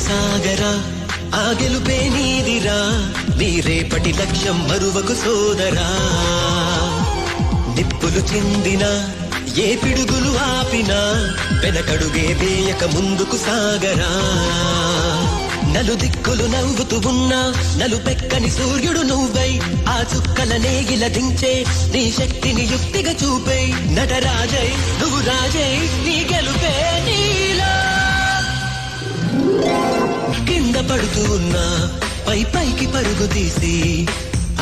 సాగరా ఆ గెలుపే నీదిరా నీ రేపటి లక్ష్యం మరువకు సోదరా నిప్పులు చిందినా ఏ పిడుగులు ఆపినా వెనకడుగే వేయక ముందుకు సాగరా నలు దిక్కులు నవ్వుతూ ఉన్నా నలుపెక్కని సూర్యుడు నువ్వై ఆ చుక్కల నేగిల దించే నీ శక్తిని యుక్తిగా చూపై నటరాజై నువ్వు రాజై నీ గెలుపే నీలో కింద పడుతూ ఉన్నా పై పైకి పరుగు తీసి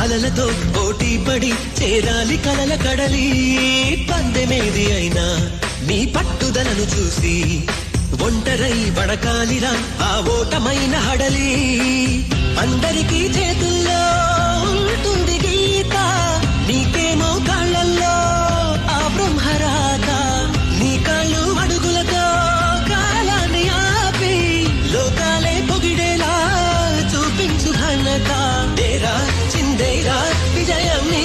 అలలతో పోటీ పడి చేరాలి కలల కడలి పందెమేది అయినా నీ పట్టుదలను చూసి ఒంటరై వడకాలిరా ఆ ఓటమైన హడలి అందరికీ చేతుల్లో ఉంటుంది గీత నీకేమో కాళ్ళల్లో ఆ బ్రహ్మరాత నీ కాళ్ళు అడుగులతో కాలాన్ని ఆపి లోకాలే పొగిడేలా చూపించు ఘనత తేరా చిందేరా విజయం నీ